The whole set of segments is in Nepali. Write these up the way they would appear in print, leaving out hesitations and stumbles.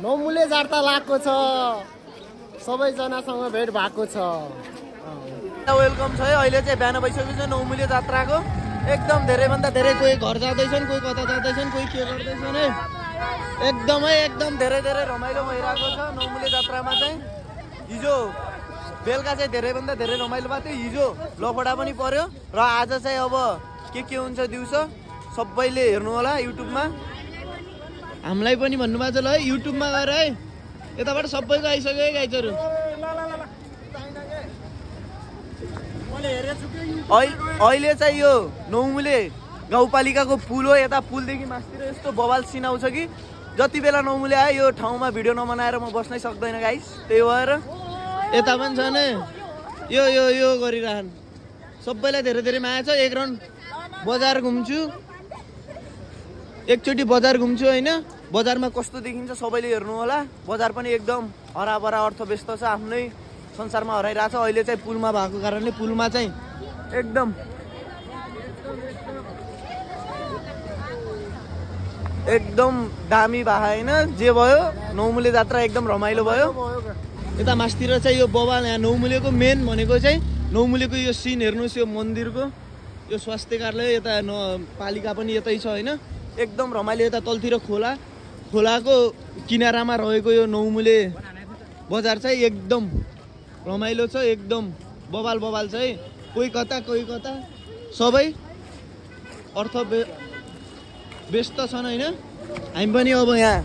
नौमुले जात्रा लागेको छ सबैजनासँग भेट भएको छ वेलकम छ है अहिले चाहिँ बिहान भइसकेको छ नौमुले जात्राको एकदम धेरै भन्दा धेरै कोही घर जाँदैछन् कोही कता जाँदैछन् कोही के गर्दैछन् है एकदम धेरै रमाइलो भइरहेको छ नौमुले जात्रामा चाहिँ हिजो बेलुका चाहिँ धेरै भन्दा धेरै रमाइलो भएको थियो हिजो लफडा पनि पर्यो र आज चाहिँ अब के हुन्छ दिउँसो सबैले हेर्नु होला युट्युबमा हामीलाई पनि भन्नुभएको छ ल है युट्युबमा गएर है यताबाट सबैको आइसक्यो है गाइजहरू अहिले चाहिँ यो नौमुले गाउँपालिकाको पुल हो यता पुलदेखि मास्तिर यस्तो बवाल सिन आउँछ कि जति बेला नौमुले आयो यो ठाउँमा भिडियो नबनाएर म बस्नै सक्दैन गाइस त्यही भएर यता पनि छ नि यो गरिरहन् सबैलाई धेरै माया छ एक राउन्ड बजार घुम्छु एकचोटि बजार घुम्छु होइन बजारमा कस्तो देखिन्छ सबैले हेर्नु होला बजार पनि एकदम हराभरा अर्थव्यस्त छ आफ्नै संसारमा हराइरहेछ अहिले चाहिँ पुलमा भएको कारणले पुलमा चाहिँ एकदम दामी भएको होइन जे भयो नौमुले जात्रा एकदम रमाइलो भयो यता मास्तिर चाहिँ यो बवाल यहाँ नौमुलेको मेन भनेको चाहिँ नौमुलेको यो सिन हेर्नुहोस् यो मन्दिरको यो स्वास्थ्य कार्यालय यता पालिका पनि यतै छ होइन एकदम रमाइलो यता तलतिर खोलाको किनारामा रहेको यो नौमुले बजार चाहिँ एकदम रमाइलो छ एकदम बवाल छ है कोही कता सबै व्यस्त छन् होइन हामी पनि अब यहाँ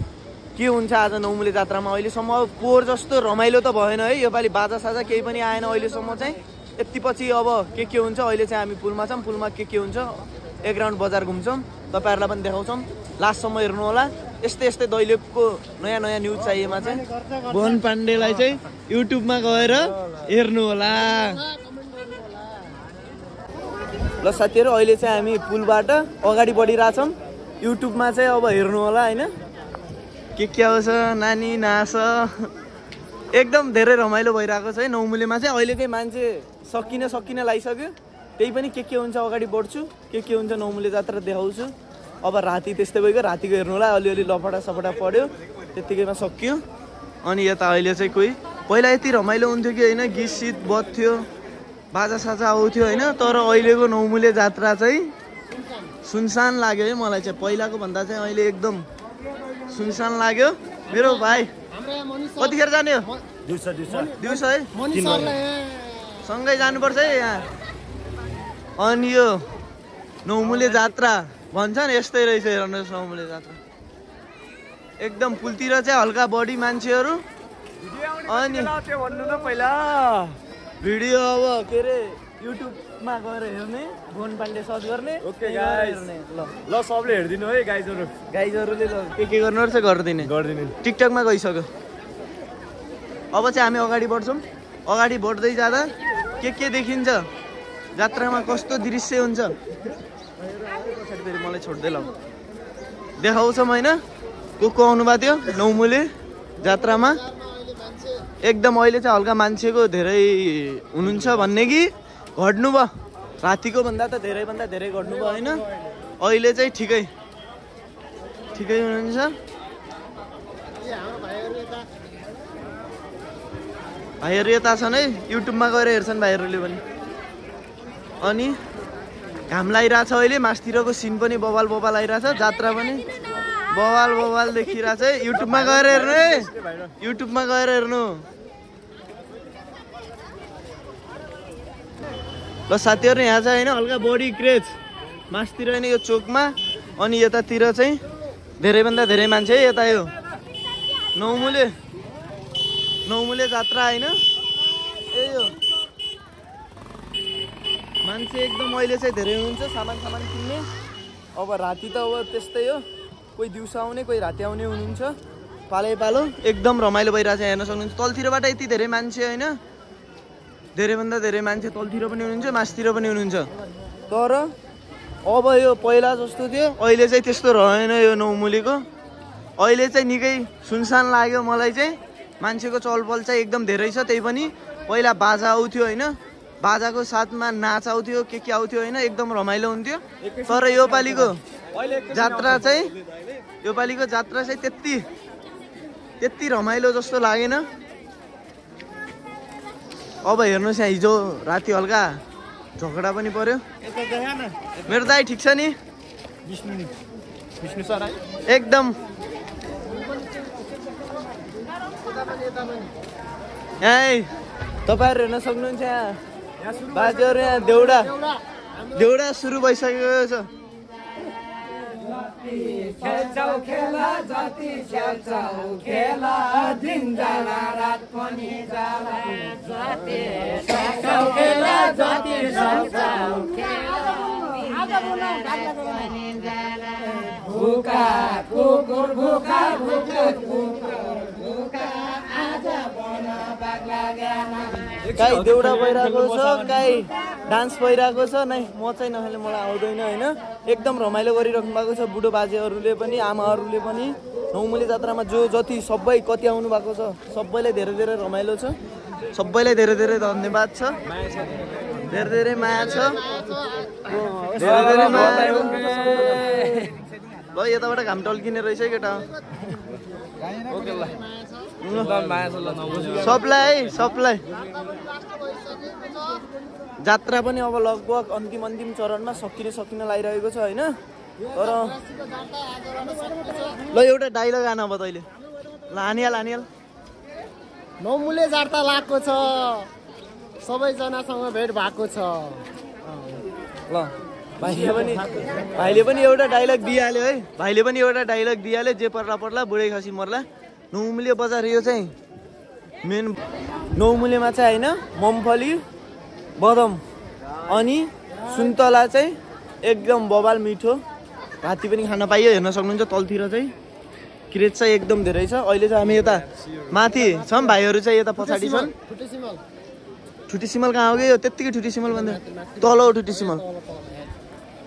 के हुन्छ आज नौमुले जात्रामा अहिलेसम्म पोहोर जस्तो रमाइलो त भएन है योपालि बाजा साजा केही पनि आएन अहिलेसम्म चाहिँ यति पछि अब के हुन्छ अहिले चाहिँ हामी पुलमा छौँ पुलमा के हुन्छ एक राउन्ड बजार घुम्छौँ तपाईहरुलाई पनि देखाउँछौँ लास्टसम्म हेर्नु होला यस्तै दैलेखको नयाँ न्युज चाहिएमा चाहिँ भुवन पाण्डेलाई चाहिँ युट्युबमा गएर हेर्नु होला ल साथीहरु अहिले चाहिँ हामी पुलबाट अगाडि बढिरहेछौँ युट्युबमा चाहिँ अब हेर्नु होला हैन के आउँछ नानी नाच एकदम धेरै रमाइलो भइरहेको छ है नौमुलेमा चाहिँ अहिलेकै मान्छे सकिन लागिसक्यो त्यही पनि के हुन्छ अगाडि बढ्छु के हुन्छ नौमुले जात्रा देखाउँछु अब राति त्यस्तै भइगयो रातिको हेर्नु होला अलिअलि लफडा सफडा पड्यो त्यतिकैमा सकियो अनि यता अहिले चाहिँ कोही पहिला यति रमाइलो हुन्थ्यो कि हैन गीत सित बज्थ्यो बाजा साजा आउँथ्यो हैन तर अहिलेको नौमुले जात्रा चाहिँ सुनसान लाग्यो है मलाई चाहिँ पहिलाको भन्दा चाहिँ अहिले एकदम सुनसान लाग्यो मेरो भाइ कतिखेर जाने हो दिउँसो है सँगै जानुपर्छ है यहाँ अनि यो नौमुले जात्रा भन्छन् यस्तै रहेछ हेर्नुहोस् नौमुले जात्रा एकदम पुलतिर चाहिँ हल्का बढी मान्छेहरू अनि पहिला भिडियो अब के अरे युट्युबमा गएर हेर्ने भुवन पाण्डे सर्च गर्ने ओके गाइस ल सबले हेर्दिनु है गाइजहरुले के गर्नु रहेछ गर्दिने टिकटकमा गइसक्यो अब चाहिँ हामी अगाडि बढ्छौँ अगाडि बढ्दै जाँदा के देखिन्छ जात्रामा कस्तो दृश्य हुन्छ फेरि मलाई छोड्दै ल देखाउँछौँ होइन को आउनु भएको थियो नौमुले जात्रामा एकदम अहिले चाहिँ हल्का मान्छेको धेरै हुनुहुन्छ भन्ने कि घट्नु भयो रातिको भन्दा त धेरैभन्दा धेरै घट्नु भयो होइन अहिले चाहिँ ठिकै हुनुहुन्छ भाइहरू यता छन् है युट्युबमा गएर हेर्छन् भाइहरूले पनि अनि घाम लागिरहेछ अहिले मास्तिरको सिन पनि बवाल आइरहेछ जात्रा पनि बवाल देखिरहेछ है युट्युबमा गएर हेर्नु है युट्युबमा गएर हेर्नु ल साथीहरु यहाँ चाहिँ हैन हल्का बडी क्रेज मास्तिर हैन यो चोकमा अनि यतातिर चाहिँ धेरैभन्दा धेरै मान्छे है यता यो नौमुले जात्रा हैन ए यो मान्छे एकदम अहिले चाहिँ धेरै हुनुहुन्छ सामान किन्ने अब राति त अब त्यस्तै हो कोही दिउँसो आउने कोही राति आउने हुनुहुन्छ पालो एकदम रमाइलो भइरहेछ हेर्न सक्नुहुन्छ तलतिरबाट यति धेरै मान्छे हैन धेरैभन्दा धेरै मान्छे तलतिर पनि हुनुहुन्छ मास्तिर पनि हुनुहुन्छ तर अब यो पहिला जस्तो थियो अहिले चाहिँ त्यस्तो रहेन यो नौमुलेको अहिले चाहिँ निकै सुनसान लाग्यो मलाई चाहिँ मान्छेको चलपल चाहिँ एकदम धेरै छ त्यही पनि पहिला बाजा आउँथ्यो हैन बाजाको साथमा नाच आउँथ्यो के आउँथ्यो हैन एकदम रमाइलो हुन्थ्यो तर यो पालिको जात्रा चाहिँ योपालिको जात्रा चाहिँ त्यति रमाइलो जस्तो लागेन। अब हेर्नुहोस् यहाँ हिजो राति हल्का झगडा पनि पर्यो। मेरो दाइ ठिक छ नि? एकदम यहाँ तपाईँहरू हेर्न सक्नुहुन्छ यहाँ बाजेहरू यहाँ देउडा सुरु भइसकेको छ। काहीँ देउडा भइरहेको छ, काहीँ डान्स भइरहेको छ। नै म चाहिँ नखाले मलाई आउँदैन होइन। एकदम रमाइलो गरिराख्नु भएको छ बुढो बाजेहरूले पनि आमाहरूले पनि। नौमुले जात्रामा जति सबै कति आउनु भएको छ सबैलाई धेरै धेरै रमाइलो छ। सबैलाई धेरै धेरै धन्यवाद छ, धेरै धेरै माया छ, धेरै धेरै माया। ल यताबाट घाम टल्किने रहेछ केटा। सबलाई जात्रा पनि अब लगभग अन्तिम चरणमा सकिन लागिरहेको छ होइन। तर ल एउटा डाइलग आन अब तैँले लानिहाल। नौमुले जात्रा लागेको छ, सबैजनासँग भेट भएको छ। ल भाइले पनि एउटा डाइलग दिइहाल्यो है। भाइले पनि एउटा डाइलग दिइहाल्यो, जे पर्ला बुढै खसी मर्ला। नौमुले बजार यो चाहिँ मेन नौमुलेमा चाहिँ होइन मुम्फली बदम अनि सुन्तला चाहिँ एकदम बबाल मिठो। राति पनि खान पाइयो। हेर्न सक्नुहुन्छ तलतिर चाहिँ क्रेज चाहिँ एकदम धेरै छ। अहिले चाहिँ हामी यता माथि छौँ, भाइहरू चाहिँ यता पछाडि छन्। ठुटी सिमल कहाँ हो कि यो? त्यत्तिकै ठुटी सिमल भन्दा तल हो ठुटी सिमल,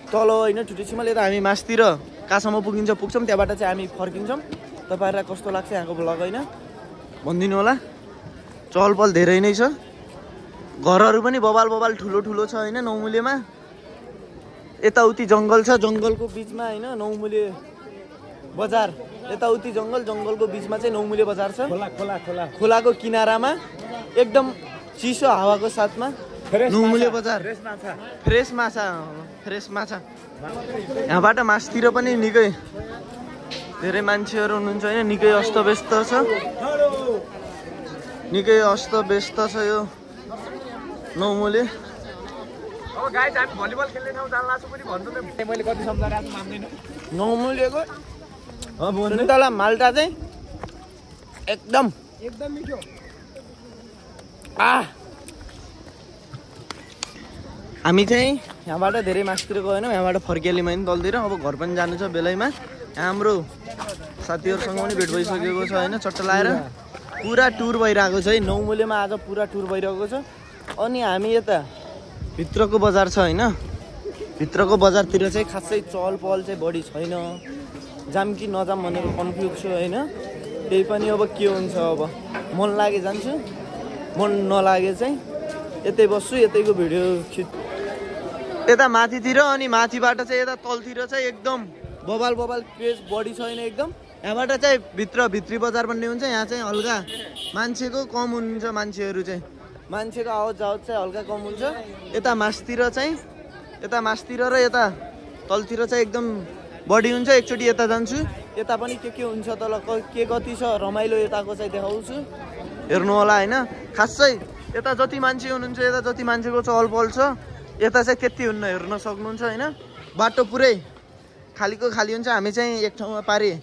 तल होइन ठुटी सिमल। यता हामी मासतिर कहाँसम्म पुग्छौँ, त्यहाँबाट चाहिँ हामी फर्किन्छौँ। तपाईँहरूलाई कस्तो लाग्छ यहाँको भ्लग होइन भनिदिनु होला। चहल पहल धेरै नै छ, घरहरू पनि बबाल ठुलो छ होइन नौमुलेमा। यताउति जङ्गल छ, जङ्गलको बिचमा होइन नौमुले बजार। यताउति जङ्गलको बिचमा चाहिँ नौमुले बजार छ। खोलाको किनारामा एकदम चिसो हावाको साथमा नौमुले बजार। फ्रेस माछा। यहाँबाट मासतिर पनि निकै धेरै मान्छेहरू हुनुहुन्छ होइन। निकै अस्तव्यस्त छ यो नौमुले। नौमुलेको सुन्तला माल्टा चाहिँ एकदम मिठो। हामी चाहिँ यहाँबाट धेरै मासतिर गएनौँ, यहाँबाट फर्किहाल्यौँ होइन तलतिर। अब घर पनि जानु छ बेलैमा। हाम्रो साथीहरूसँग पनि भेट भइसकेको छ होइन। चट्टा लाएर पुरा टुर भइरहेको छ है नौमुलेमा। आज पुरा टुर भइरहेको छ। अनि हामी यता भित्रको बजार छ होइन, भित्रको बजारतिर चाहिँ खासै चहल पहल चाहिँ बढी छैन। जाम कि नजाम भनेर कन्फ्युज छु होइन। त्यही पनि अब के हुन्छ, अब मन लागे जान्छु, मन नलागे चाहिँ यतै बस्छु, यतैको भिडियो यता माथितिर। अनि माथिबाट चाहिँ यता तलतिर चाहिँ एकदम बबाल क्रेज बढी छैन एकदम। यहाँबाट चाहिँ भित्री बजार भन्ने हुन्छ। यहाँ चाहिँ हल्का मान्छेको कम हुन्छ, मान्छेको आवत जावत चाहिँ हल्का कम हुन्छ। यता मासतिर र यता तलतिर चाहिँ एकदम बढी हुन्छ। एकचोटि यता जान्छु, यता पनि के हुन्छ तल के कति छ रमाइलो यताको चाहिँ देखाउँछु, हेर्नु होला होइन। खासै यता जति मान्छे हुनुहुन्छ, यता जति मान्छेको चहल पहल छ, यता चाहिँ त्यति हुन्न, हेर्न सक्नुहुन्छ होइन। बाटो पुरै खाली हुन्छ। हामी चाहिँ एक ठाउँमा पारे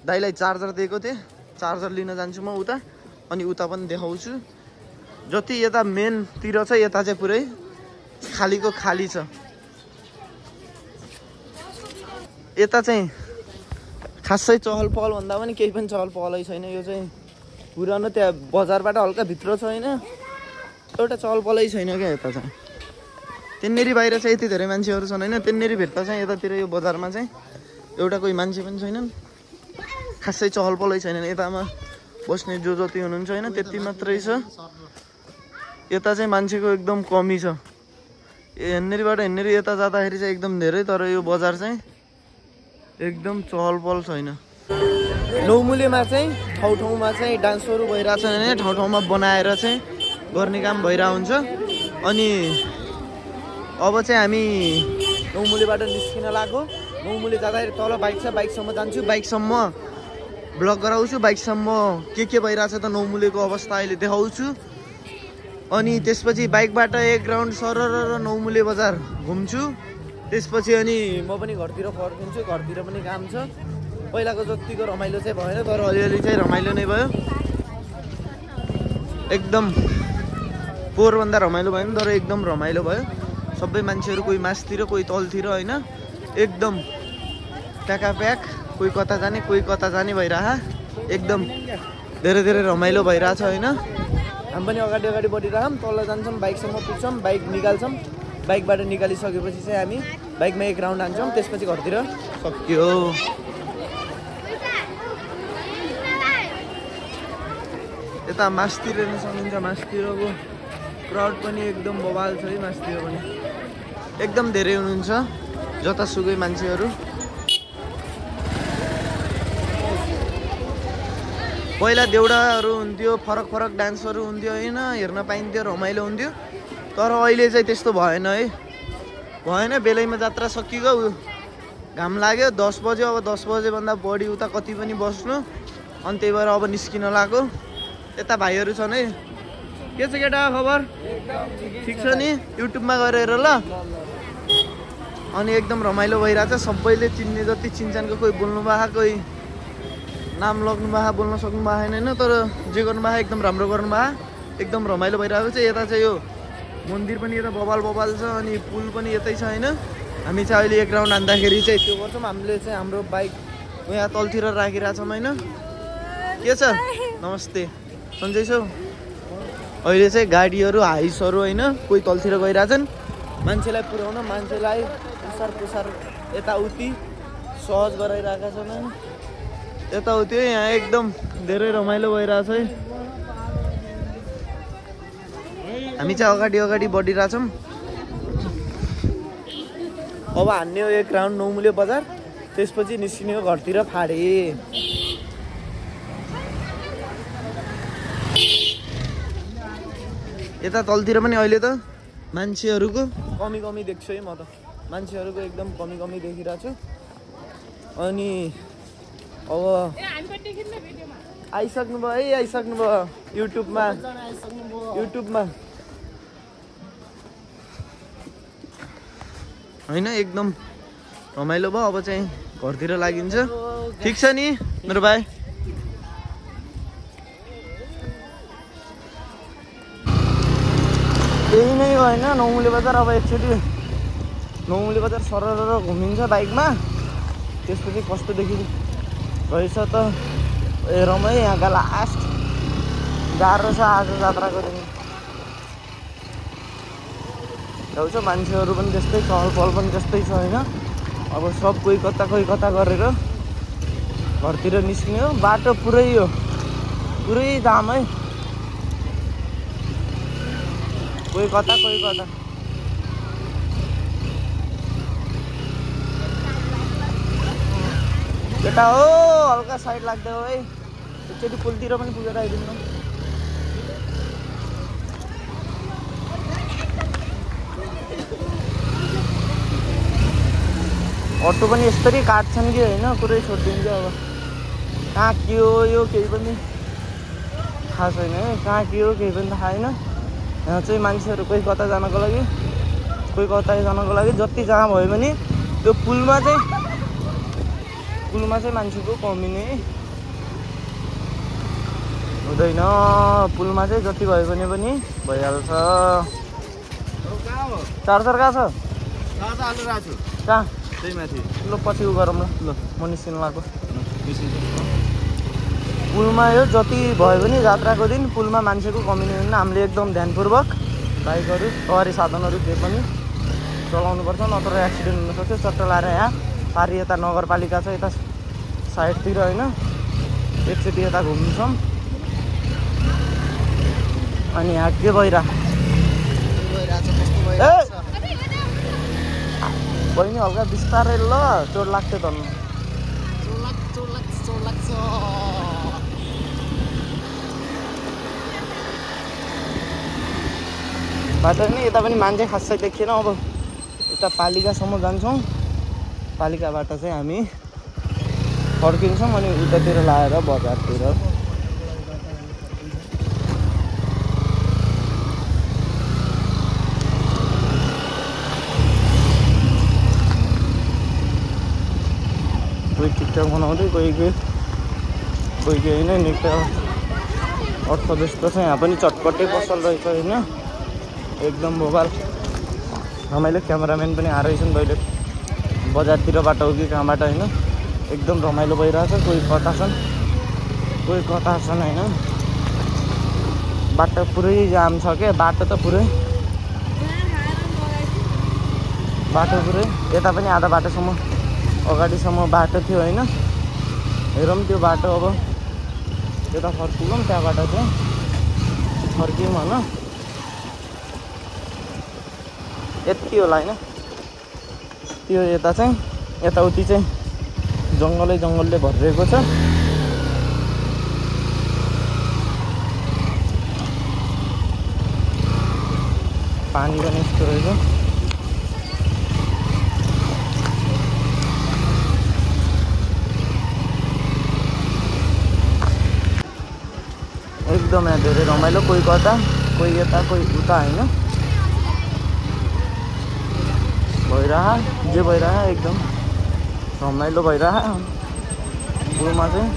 दाइलाई चार्जर दिएको थिएँ, चार्जर लिन जान्छु म उता। अनि उता पनि देखाउँछु। जति यता मेनतिर छ यता चाहिँ पुरै खाली छ। यता चाहिँ खासै चहल पहल भन्दा पनि केही पनि चहल पहलै छैन। यो चाहिँ पुरानो त्यहाँ बजारबाट हल्का भित्र छ होइन, एउटा चहल पहलै छैन क्या यता चाहिँ। त्यहाँनेरि बाहिर चाहिँ यति धेरै मान्छेहरू छन् होइन। त्यहाँनेरि भेट्दा चाहिँ यतातिर यो बजारमा चाहिँ एउटा कोही मान्छे पनि छैनन्, खासै चहल पहलै छैनन्। यतामा बस्ने जति हुनुहुन्छ होइन त्यति मात्रै छ। यता चाहिँ मान्छेको एकदम कमी छ। हेर्नेरिबाट हेर्नेरि यता जाँदाखेरि चाहिँ एकदम धेरै। तर यो बजार चाहिँ एकदम चहल पहल छैन। नौमुलेमा चाहिँ ठाउँमा चाहिँ डान्सहरू भइरहेछ भने ठाउँमा बनाएर चाहिँ गर्ने काम भइरहेको हुन्छ। अनि अब चाहिँ हामी नौमुलेबाट निस्किन लाग्यो। नौमुले जाँदाखेरि तल बाइक छ, बाइकसम्म जान्छु, बाइकसम्म ब्लग गराउँछु, बाइकसम्म के भइरहेछ त नौमुलेको अवस्था अहिले देखाउँछु। अनि त्यसपछि बाइकबाट एक राउन्ड सरर नौमुले बजार घुम्छु। त्यसपछि अनि म पनि घरतिर फर्किन्छु। घरतिर पनि काम छ। पहिलाको जतिको रमाइलो चाहिँ भएन, तर अलिअलि चाहिँ रमाइलो नै भयो। एकदम पोहोरभन्दा रमाइलो भएन, तर एकदम रमाइलो भयो। सबै मान्छेहरू कोही मासतिर कोही तलतिर होइन, एकदम प्याकाप्याक, कोही कता जाने भइरह। एकदम धेरै रमाइलो भइरहेछ होइन। हामी पनि अगाडि बढिरहौँ, तल जान्छौँ, बाइकसम्म पुग्छौँ, बाइक निकाल्छौँ। बाइकबाट निकालिसकेपछि चाहिँ हामी बाइकमा एक राउन्ड हान्छौँ। त्यसपछि घरतिर सक्यो। यता मासतिर हेर्न सक्नुहुन्छ। मासतिरको क्राउड पनि एकदम बवाल छ है। मासतिर पनि एकदम धेरै हुनुहुन्छ, जतासुकै मान्छेहरू। पहिला देउडाहरू हुन्थ्यो, फरक डान्सहरू हुन्थ्यो होइन, हेर्न पाइन्थ्यो, रमाइलो हुन्थ्यो। तर अहिले चाहिँ त्यस्तो भएन है, भएन। बेलैमा जात्रा सकियो, घाम लाग्यो, 10 बज्यो। अब 10 बजेभन्दा बढी उता कति पनि बस्नु। अनि त्यही भएर अब निस्किन लाग्यो। यता भाइहरू छन् है। के छ केटा खबर? ठिक छ नि? युट्युबमा गएर हेर ल। अनि एकदम रमाइलो भइरहेछ। सबैले चिन्ने जति चिन्छानको, कोही बोल्नु भएको, कोही नाम लग्नु भएको, बोल्न सक्नु भएको छैन, तर जे गर्नु भएको एकदम राम्रो गर्नु भएको। एकदम रमाइलो भइरहेको छ। यता चाहिँ यो मन्दिर पनि यता बवाल छ, अनि पुल पनि यतै छ होइन। हामी चाहिँ अहिले एक राउन्ड हान्दाखेरि चाहिँ त्यो गर्छौँ। हामीले चाहिँ हाम्रो बाइक यहाँ तलतिर राखिरहेछौँ होइन। के छ? नमस्ते, सन्चै छौ? अहिले चाहिँ गाडीहरू हाइसहरू होइन, कोही तलतिर गइरहेछन्। मान्छेलाई पुर्याउन, मान्छेलाई पुसार यताउति सहज गराइरहेका छन् होइन। यताउति यहाँ एकदम धेरै रमाइलो भइरहेछ है। हामी चाहिँ अगाडि बढिरहेछौँ। अब हान्ने हो एक राउन्ड नौमुले बजार। त्यसपछि निस्किने हो घरतिर फाडे। यता तलतिर पनि अहिले त मान्छेहरूको कमी देख्छु है। म त मान्छेहरूको एकदम कमी देखिरहेको छु। अनि अब आइसक्नु भयो युट्युबमा होइन। एकदम रमाइलो भयो। अब चाहिँ घरतिर लागिन्छ। ठिक छ नि मेरो भाइ? त्यही नै होइन नौमुले बजार। अब एकचोटि नौमुले बजार सरर घुमिन्छ बाइकमा। त्यसपछि कस्तोदेखि रहेछ त हेरौँ है। यहाँका लास्ट गाह्रो छ आज जात्राको दिन। जाउँछ मान्छेहरू पनि त्यस्तै, चहल पहल पनि त्यस्तै छ होइन। अब सब कोही कता गरेर घरतिर निस्किने हो। बाटो पुरै जाम है। कोही कता केटा हो, हल्का साइड लाग्दै हो है। एकचोटि पुलतिर पनि पुगेर आइदिनु। अटो पनि यसरी काट्छन् कि होइन, पुरै छोडिदिन्छ। अब कहाँ के हो यो केही पनि थाहा छैन है। कहाँ के हो केही पनि थाहा छैन। यहाँ चाहिँ मान्छेहरू कोही कता जानको लागि, कोही कता जानको लागि। जति जहाँ भयो भने त्यो पुलमा चाहिँ मान्छेको कमी नै हुँदैन। पुलमा चाहिँ जति भयो भने पनि भइहाल्छ। चार्जर कहाँ छ? कहाँ? त्यही माथि। ल पछि उ गरौँ ल म निस्किनु लाग्यो। पुलमा यो जति भयो भने जात्राको दिन पुलमा मान्छेको कमी नै हुँदैन। हामीले एकदम ध्यानपूर्वक बाइकहरू, सवारी साधनहरू जे पनि चलाउनुपर्छ, नत्र एक्सिडेन्ट हुनसक्छ। चट्ट लाएर यहाँ पारि यता नगरपालिका छ, यता साइडतिर होइन। एकचोटि यता घुम्छौँ। अनि यहाँ के भइरहेछ? बहिनी हल्का बिस्तारै ल, चोट लाग्थ्यो त। लाग्छ बाटो नि यता पनि मान्छे खासै देखिएन। अब उता पालिकासम्म जान्छौँ, पालिकाबाट चाहिँ हामी फर्किन्छौँ अनि उतातिर लाएर बजारतिर। कोही टिकटक बनाउँदै कोही होइन। निकै अर्थव्यस्त छ यहाँ पनि। चटपटे पसल रहेछ होइन, एकदम मोबाइल रमाइलो। क्यामेराम्यान पनि आएछन् अहिले बजारतिरबाट हो कि कहाँबाट होइन। एकदम रमाइलो भइरहेछ। कोही कता छन् होइन। बाटो पुरै जाम छ क्या, बाटो पुरै यता पनि आधा बाटोसम्म अगाडिसम्म बाटो थियो होइन। हेरौँ त्यो बाटो अब यता फर्कियौँ, त्यहाँबाट चाहिँ फर्क्यौँ होइन। यति होला होइन। त्यो यता चाहिँ यताउति चाहिँ जङ्गलले भरिरहेको छ। पानी पनि यस्तो रहेछ। एकदम यहाँ धेरै रमाइलो। कोही कता कोही यता कोही उता होइन जे भइरह एकदम रमाइलो भइरह। पुलमा चाहिँ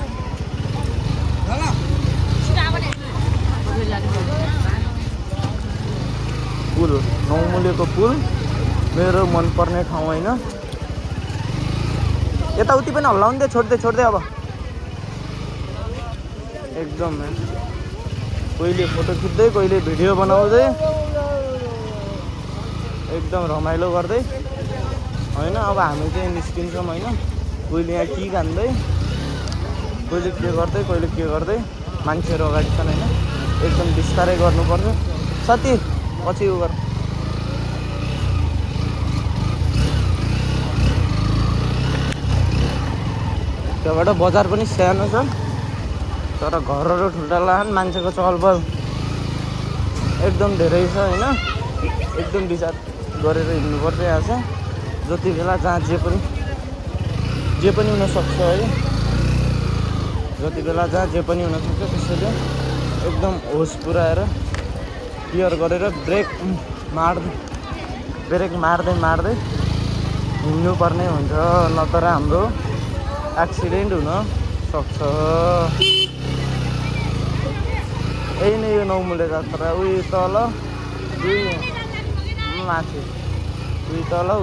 पुल नौमुलेको पुल मेरो मनपर्ने ठाउँ होइन। यताउति पनि हल्लाउँदै छोड्दै अब एकदम कोहीले फोटो खिच्दै कोहीले भिडियो बनाउँदै एकदम रमाइलो गर्दै होइन। अब हामी चाहिँ निस्किन्छौँ होइन। कोहीले यहाँ के खाँदै कोहीले के गर्दै मान्छेहरू अगाडि छन् होइन। एकदम बिस्तारै गर्नुपर्छ साथी, पछि उ गर। त्यहाँबाट बजार पनि सानो छ तर घरहरू ठुल्ठुला छन्। मान्छेको चहलपहल एकदम धेरै छ होइन। एकदम विचार गरेर हिँड्नुपर्छ यहाँ चाहिँ। जति बेला जहाँ जे पनि हुनसक्छ है। जति बेला जहाँ जे पनि हुनसक्छ। त्यसैले एकदम होस पुऱ्याएर क्लियर गरेर ब्रेक मार्दै हिँड्नुपर्ने हुन्छ, नत्र हाम्रो एक्सिडेन्ट हुन सक्छ। यही नै यो नौमुले जात्रा। उही तल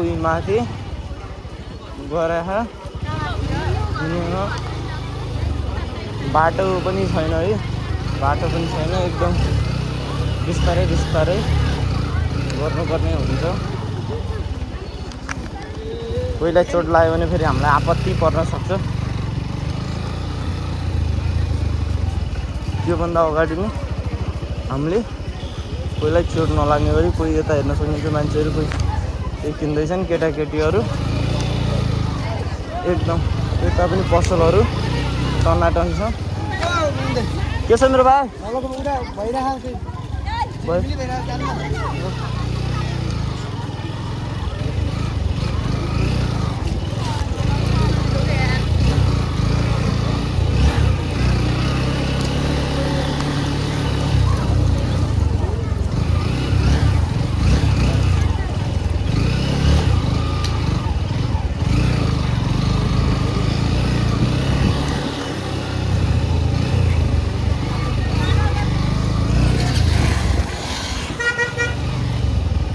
उही माथि गएर बाटो पनि छैन है। एकदम बिस्तारै गर्नुपर्ने हुन्छ। कोहीलाई चोट लाग्यो भने फेरि हामीलाई आपत्ति पर्न सक्छ। त्योभन्दा अगाडि नै हामीले कोहीलाई चोट नलाग्ने गरी कोही यता हेर्न सकिन्छ मान्छेहरू, कोही किन्दैछन् केटाकेटीहरू। एकदम यता पनि पसलहरू टनाटन छ। के छ मेरो भाइ?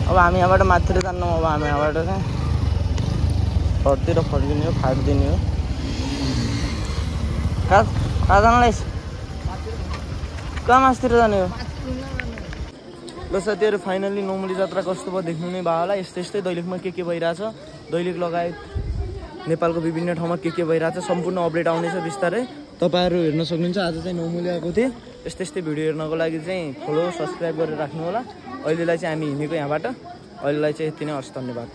अब हामी यहाँबाट माथितिर जान्नौँ। अब हामी यहाँबाट चाहिँ घरतिर फर्किने हो, फाटिदिने हो। कहाँ जानुलाई? कहाँ मासतिर जाने हो? ल साथीहरू फाइनली नौमुली जात्रा कस्तो भयो देख्नु नै भयो होला। यस्तै दैलेखमा के भइरहेछ, दैलेख लगायत नेपालको विभिन्न ठाउँमा के भइरहेछ सम्पूर्ण अपडेट आउनेछ बिस्तारै। तपाईँहरू हेर्न सक्नुहुन्छ। आज चाहिँ नौमुली आएको थिएँ। यस्तै भिडियो हेर्नको लागि चाहिँ फलो सब्सक्राइब गरेर राख्नु होला। अहिलेलाई चाहिँ हामी हिँडेको यहाँबाट। अहिलेलाई चाहिँ यति नै। हस्, धन्यवाद।